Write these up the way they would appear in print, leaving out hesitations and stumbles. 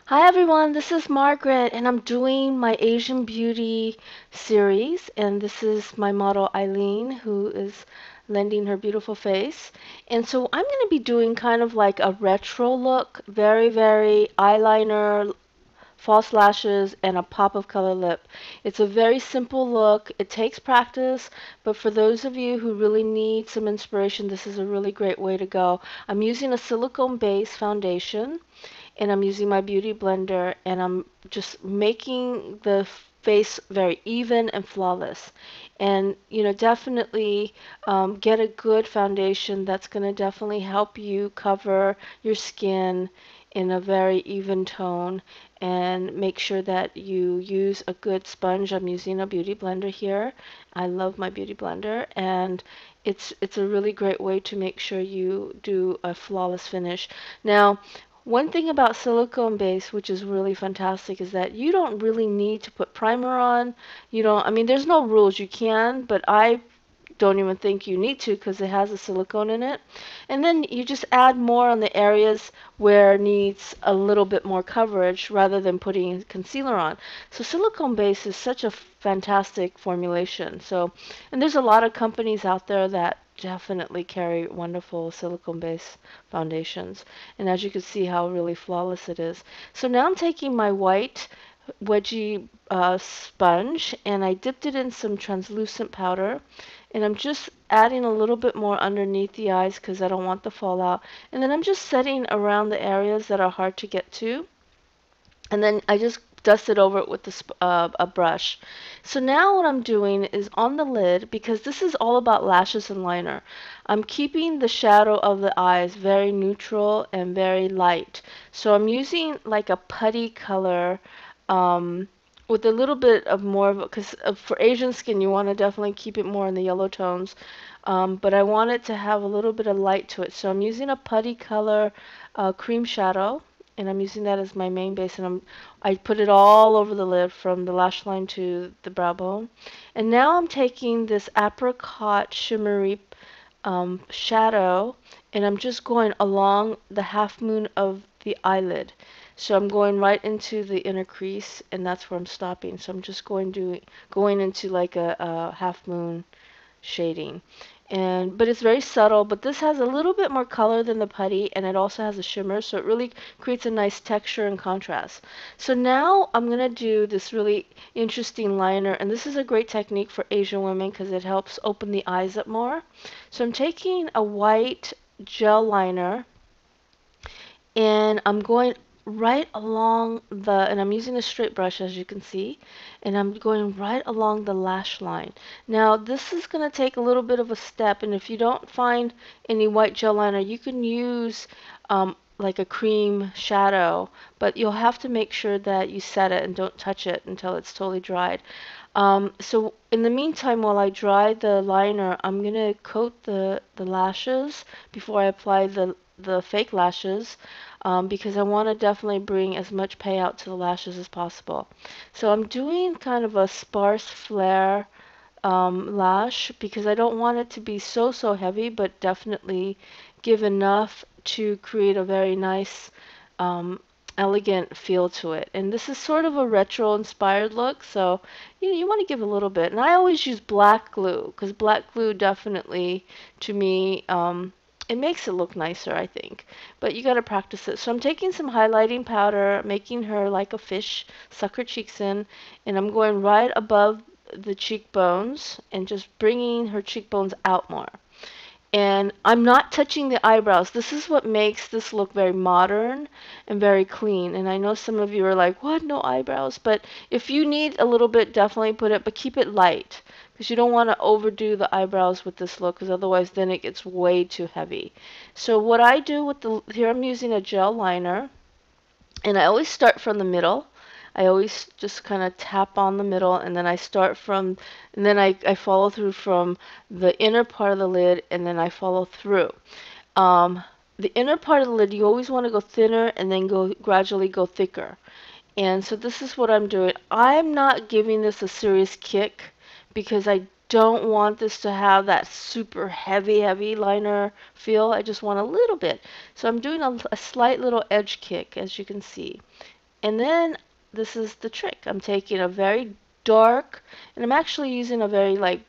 Hi everyone, this is Margaret and I'm doing my Asian Beauty series, and this is my model Eileen who is lending her beautiful face. And so I'm going to be doing kind of like a retro look, very eyeliner, false lashes, and a pop of color lip. It's a very simple look. It takes practice, but for those of you who really need some inspiration, this is a really great way to go. I'm using a silicone base foundation and I'm using my beauty blender and I'm just making the face very even and flawless. And definitely get a good foundation that's going to definitely help you cover your skin in a very even tone, and make sure that you use a good sponge. I'm using a beauty blender here. I love my beauty blender, and it's a really great way to make sure you do a flawless finish. Now, one thing about silicone base, which is really fantastic, is that you don't really need to put primer on. I mean, there's no rules. You can, but I don't even think you need to because it has a silicone in it. And then you just add more on the areas where it needs a little bit more coverage rather than putting concealer on. So silicone base is such a fantastic formulation. And there's a lot of companies out there that definitely carry wonderful silicone base foundations. And as you can see how really flawless it is. So now I'm taking my white wedgie sponge and I dipped it in some translucent powder, and I'm just adding a little bit more underneath the eyes because I don't want the fallout. And then I'm just setting around the areas that are hard to get to, and then I just dust it over it with a brush. So now what I'm doing is on the lid, because this is all about lashes and liner, I'm keeping the shadow of the eyes very neutral and very light. So I'm using like a putty color, with a little bit of more of, because for Asian skin you want to definitely keep it more in the yellow tones, but I want it to have a little bit of light to it. So I'm using a putty color cream shadow, and I'm using that as my main base, and I put it all over the lid from the lash line to the brow bone. And now I'm taking this apricot shimmery shadow, and I'm just going along the half moon of the eyelid. So I'm going right into the inner crease, and that's where I'm stopping. So I'm just going into like a half moon shading. But it's very subtle, but this has a little bit more color than the putty, and it also has a shimmer, so it really creates a nice texture and contrast. So now I'm going to do this really interesting liner, and this is a great technique for Asian women because it helps open the eyes up more. So I'm taking a white gel liner, and I'm going right along and I'm using a straight brush as you can see, and I'm going right along the lash line. Now this is going to take a little bit of a step, and if you don't find any white gel liner, you can use like a cream shadow, but you'll have to make sure that you set it and don't touch it until it's totally dried. So in the meantime, while I dry the liner, I'm going to coat the lashes before I apply the fake lashes, because I want to definitely bring as much payout to the lashes as possible. So I'm doing kind of a sparse flare lash because I don't want it to be so heavy, but definitely give enough to create a very nice um, elegant feel to it. And this is sort of a retro inspired look, so you want to give a little bit. And I always use black glue because black glue definitely, to me, it makes it look nicer, I think. But you got to practice it. So I'm taking some highlighting powder, making her like a fish, suck her cheeks in, and I'm going right above the cheekbones and just bringing her cheekbones out more. And I'm not touching the eyebrows. This is what makes this look very modern and very clean. And I know some of you are like, what? No eyebrows? But if you need a little bit, definitely put it, but keep it light because you don't want to overdo the eyebrows with this look because otherwise then it gets way too heavy. So what I do here I'm using a gel liner, and I always start from the middle. I always just kind of tap on the middle, and then and then I follow through from the inner part of the lid, and then I follow through. The inner part of the lid, you always want to go thinner and then gradually go thicker. And so this is what I'm doing. I'm not giving this a serious kick because I don't want this to have that super heavy liner feel. I just want a little bit. So I'm doing a slight little edge kick, as you can see. And then this is the trick. I'm taking a very dark, and I'm actually using a very like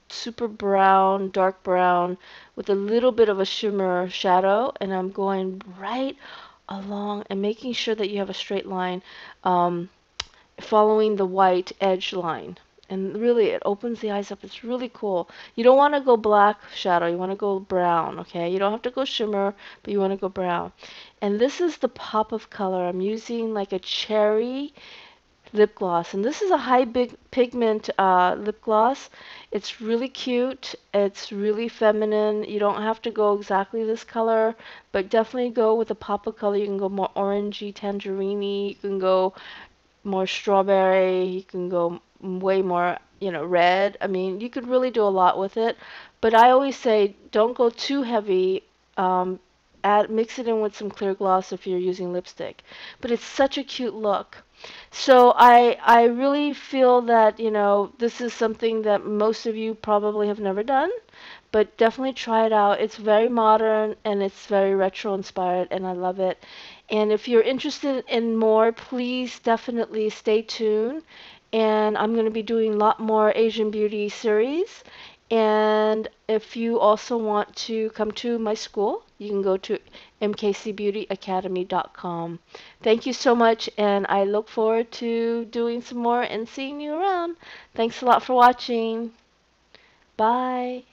super brown, dark brown with a little bit of a shimmer shadow, and I'm going right along and making sure that you have a straight line, um, following the white edge line. And really, it opens the eyes up. It's really cool. You don't want to go black shadow. You want to go brown, okay? You don't have to go shimmer, but you want to go brown. And this is the pop of color. I'm using like a cherry lip gloss, and this is a high big pigment lip gloss. It's really cute, it's really feminine. You don't have to go exactly this color, but definitely go with a pop of color. You can go more orangey, tangerine, you can go more strawberry, you can go way more, red. I mean, you could really do a lot with it, but I always say don't go too heavy. um, Mix it in with some clear gloss if you're using lipstick, but it's such a cute look. So I really feel that, this is something that most of you probably have never done, but definitely try it out. It's very modern and it's very retro inspired, and I love it. And if you're interested in more, please definitely stay tuned. And I'm going to be doing a lot more Asian beauty series. And if you also want to come to my school, you can go to mkcbeautyacademy.com. Thank you so much, and I look forward to doing some more and seeing you around. Thanks a lot for watching. Bye.